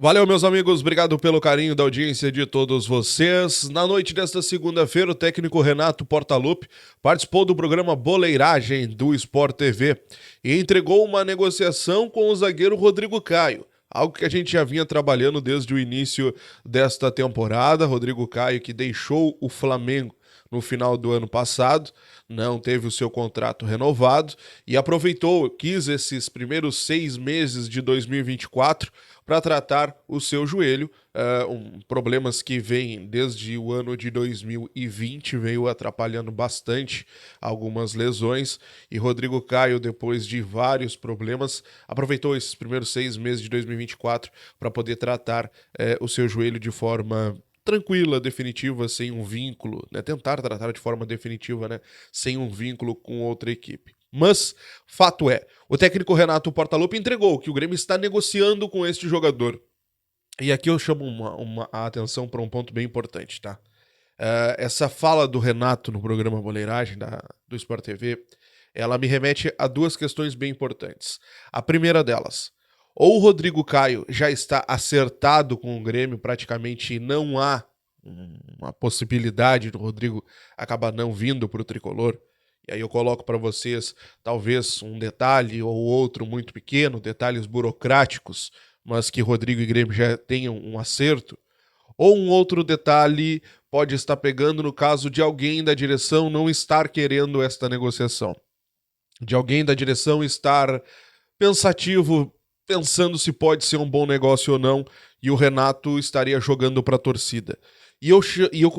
Valeu, meus amigos, obrigado pelo carinho da audiência de todos vocês. Na noite desta segunda-feira, o técnico Renato Portaluppi participou do programa Boleiragem do Sport TV e entregou uma negociação com o zagueiro Rodrigo Caio, algo que a gente já vinha trabalhando desde o início desta temporada. Rodrigo Caio, que deixou o Flamengo no final do ano passado, não teve o seu contrato renovado e quis esses primeiros 6 meses de 2024 para tratar o seu joelho, problemas que vêm desde o ano de 2020, veio atrapalhando bastante algumas lesões, e Rodrigo Caio, depois de vários problemas, aproveitou esses primeiros 6 meses de 2024 para poder tratar o seu joelho de forma tranquila, definitiva, sem um vínculo, né? Tentar tratar de forma definitiva, né? Sem um vínculo com outra equipe. Mas, fato é, o técnico Renato Portaluppi entregou que o Grêmio está negociando com este jogador. E aqui eu chamo a atenção para um ponto bem importante, tá? Essa fala do Renato no programa Boleiragem do Sport TV, ela me remete a duas questões bem importantes. A primeira delas: ou o Rodrigo Caio já está acertado com o Grêmio, praticamente não há uma possibilidade do Rodrigo acabar não vindo para o Tricolor. E aí eu coloco para vocês talvez um detalhe ou outro muito pequeno, detalhes burocráticos, mas que Rodrigo e Grêmio já tenham um acerto. Ou um outro detalhe pode estar pegando no caso de alguém da direção não estar querendo esta negociação. De alguém da direção estar pensativo, pensando se pode ser um bom negócio ou não, e o Renato estaria jogando para a torcida. E eu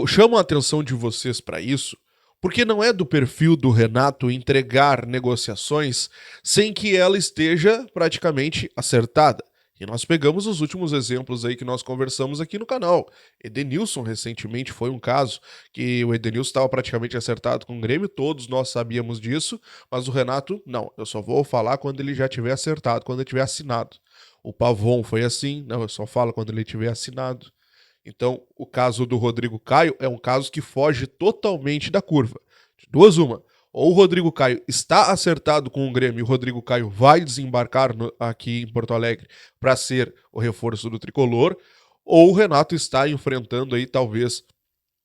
chamo a atenção de vocês para isso, porque não é do perfil do Renato entregar negociações sem que ela esteja praticamente acertada. E nós pegamos os últimos exemplos aí que nós conversamos aqui no canal. Edenilson recentemente foi um caso que o Edenilson estava praticamente acertado com o Grêmio, todos nós sabíamos disso, mas o Renato, não, eu só vou falar quando ele já tiver acertado, quando ele tiver assinado. O Pavon foi assim, não, eu só falo quando ele tiver assinado. Então, o caso do Rodrigo Caio é um caso que foge totalmente da curva. De duas uma, ou o Rodrigo Caio está acertado com o Grêmio e o Rodrigo Caio vai desembarcar aqui em Porto Alegre para ser o reforço do Tricolor, ou o Renato está enfrentando aí talvez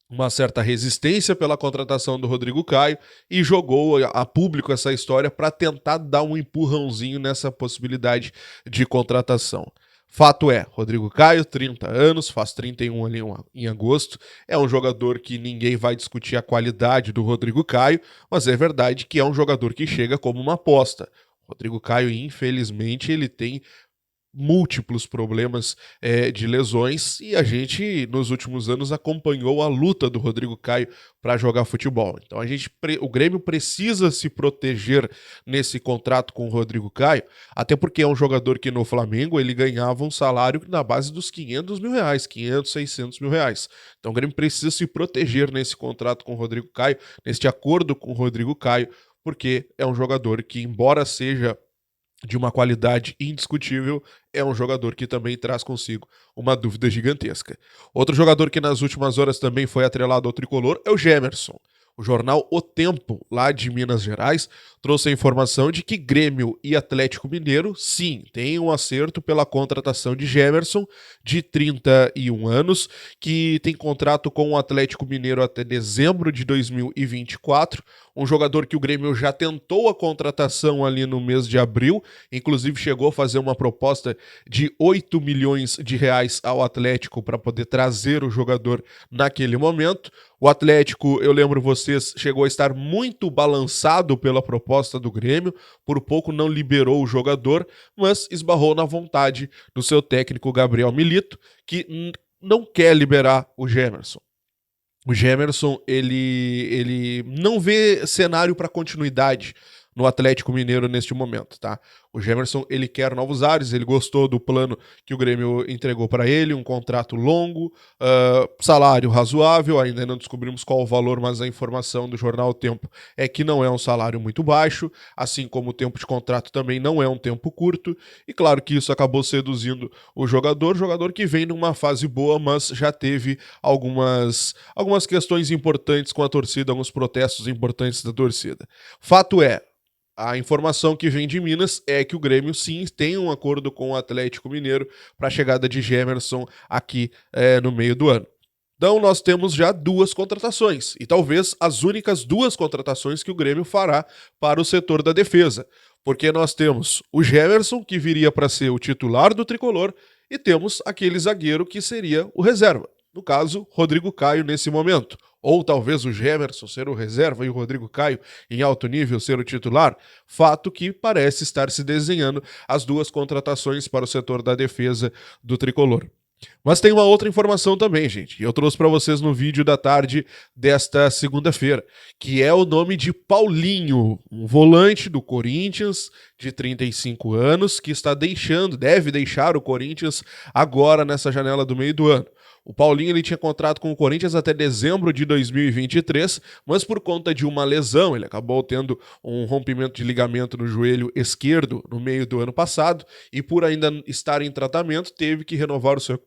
uma certa resistência pela contratação do Rodrigo Caio e jogou a público essa história para tentar dar um empurrãozinho nessa possibilidade de contratação. Fato é, Rodrigo Caio, 30 anos, faz 31 ali em agosto, é um jogador que ninguém vai discutir a qualidade do Rodrigo Caio, mas é verdade que é um jogador que chega como uma aposta. Rodrigo Caio, infelizmente, ele tem múltiplos problemas de lesões e a gente nos últimos anos acompanhou a luta do Rodrigo Caio para jogar futebol. Então o Grêmio precisa se proteger nesse contrato com o Rodrigo Caio, até porque é um jogador que no Flamengo ele ganhava um salário na base dos 500 mil reais, 500, 600 mil reais. Então o Grêmio precisa se proteger nesse contrato com o Rodrigo Caio, neste acordo com o Rodrigo Caio, porque é um jogador que, embora seja de uma qualidade indiscutível, é um jogador que também traz consigo uma dúvida gigantesca. Outro jogador que nas últimas horas também foi atrelado ao Tricolor é o Gemerson. O jornal O Tempo, lá de Minas Gerais, trouxe a informação de que Grêmio e Atlético Mineiro, sim, têm um acerto pela contratação de Gemerson, de 31 anos, que tem contrato com o Atlético Mineiro até dezembro de 2024, um jogador que o Grêmio já tentou a contratação ali no mês de abril, inclusive chegou a fazer uma proposta de 8 milhões de reais ao Atlético para poder trazer o jogador naquele momento. O Atlético, eu lembro vocês, chegou a estar muito balançado pela proposta do Grêmio, por pouco não liberou o jogador, mas esbarrou na vontade do seu técnico Gabriel Milito, que não quer liberar o Gemerson. O Gemerson, ele não vê cenário para continuidade no Atlético Mineiro neste momento, tá? O Gemerson, ele quer novos ares, ele gostou do plano que o Grêmio entregou para ele, um contrato longo, salário razoável, ainda não descobrimos qual o valor, mas a informação do jornal O Tempo é que não é um salário muito baixo, assim como o tempo de contrato também não é um tempo curto, e claro que isso acabou seduzindo o jogador que vem numa fase boa, mas já teve algumas questões importantes com a torcida, alguns protestos importantes da torcida. Fato é, A informação que vem de Minas é que o Grêmio sim tem um acordo com o Atlético Mineiro para a chegada de Gemerson aqui no meio do ano. Então nós temos já 2 contratações, e talvez as únicas 2 contratações que o Grêmio fará para o setor da defesa. Porque nós temos o Gemerson, que viria para ser o titular do tricolor, e temos aquele zagueiro que seria o reserva. No caso, Rodrigo Caio nesse momento. Ou talvez o Gemerson ser o reserva e o Rodrigo Caio em alto nível ser o titular. Fato que parece estar se desenhando as 2 contratações para o setor da defesa do tricolor. Mas tem uma outra informação também, gente, e eu trouxe para vocês no vídeo da tarde desta segunda-feira, que é o nome de Paulinho, um volante do Corinthians de 35 anos, que deve deixar o Corinthians agora nessa janela do meio do ano. O Paulinho ele tinha contrato com o Corinthians até dezembro de 2023, mas por conta de uma lesão, ele acabou tendo um rompimento de ligamento no joelho esquerdo no meio do ano passado, e por ainda estar em tratamento, teve que renovar o seu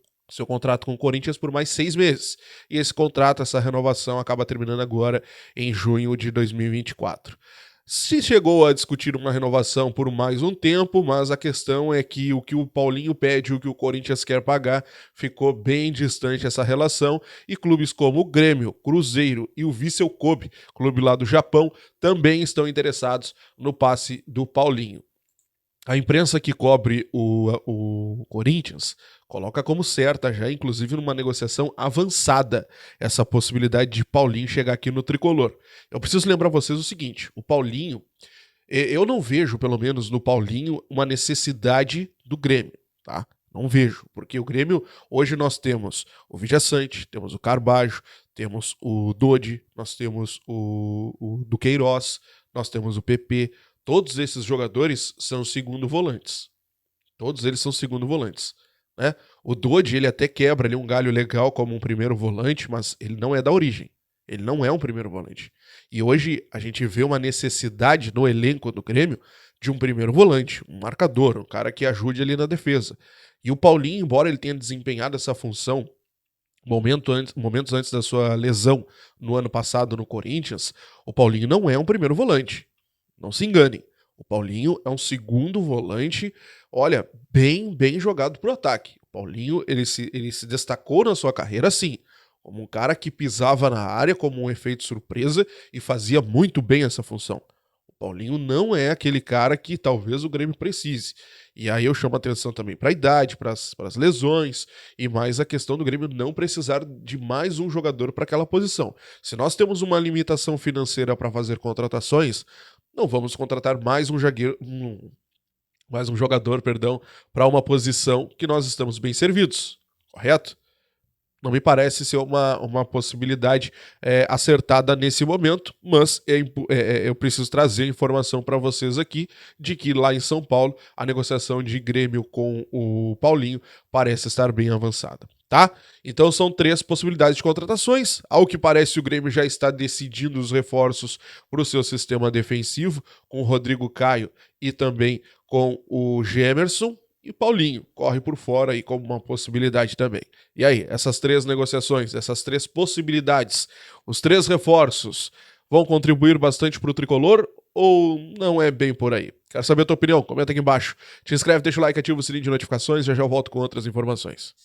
contrato com o Corinthians por mais 6 meses. E esse contrato, essa renovação, acaba terminando agora em junho de 2024. Se chegou a discutir uma renovação por mais um tempo, mas a questão é que o Paulinho pede e o que o Corinthians quer pagar ficou bem distante essa relação, e clubes como o Grêmio, Cruzeiro e o Vissel Kobe, clube lá do Japão, também estão interessados no passe do Paulinho. A imprensa que cobre o Corinthians coloca como certa já, inclusive numa negociação avançada, essa possibilidade de Paulinho chegar aqui no tricolor. Eu preciso lembrar vocês o seguinte, o Paulinho, eu não vejo, pelo menos no Paulinho, uma necessidade do Grêmio, tá? Não vejo, porque o Grêmio, hoje nós temos o Villaçante, temos o Carbajo, temos o Dodi, nós temos o Duqueiroz, nós temos o PP. Todos esses jogadores são segundo volantes. Todos eles são segundo volantes, né? O Dodi, ele até quebra ali um galho legal como um primeiro volante, mas ele não é da origem. Ele não é um primeiro volante. E hoje a gente vê uma necessidade no elenco do Grêmio de um primeiro volante, um marcador, um cara que ajude ali na defesa. E o Paulinho, embora ele tenha desempenhado essa função momentos antes da sua lesão no ano passado no Corinthians, o Paulinho não é um primeiro volante. Não se enganem, o Paulinho é um segundo volante, olha, bem jogado pro ataque. O Paulinho, ele se destacou na sua carreira, sim, como um cara que pisava na área como um efeito surpresa e fazia muito bem essa função. O Paulinho não é aquele cara que talvez o Grêmio precise. E aí eu chamo a atenção também para a idade, para as lesões, e mais a questão do Grêmio não precisar de mais um jogador para aquela posição. Se nós temos uma limitação financeira para fazer contratações, não vamos contratar mais um jogador, para uma posição que nós estamos bem servidos, correto? Não me parece ser uma possibilidade acertada nesse momento, mas eu preciso trazer informação para vocês aqui de que lá em São Paulo a negociação de Grêmio com o Paulinho parece estar bem avançada. Tá? Então são 3 possibilidades de contratações. Ao que parece, o Grêmio já está decidindo os reforços para o seu sistema defensivo, com o Rodrigo Caio e também com o Gemerson. E o Paulinho corre por fora aí como uma possibilidade também. E aí, essas 3 negociações, essas 3 possibilidades, os 3 reforços vão contribuir bastante para o tricolor ou não é bem por aí? Quero saber a tua opinião, comenta aqui embaixo. Te inscreve, deixa o like, ativa o sininho de notificações, já eu volto com outras informações.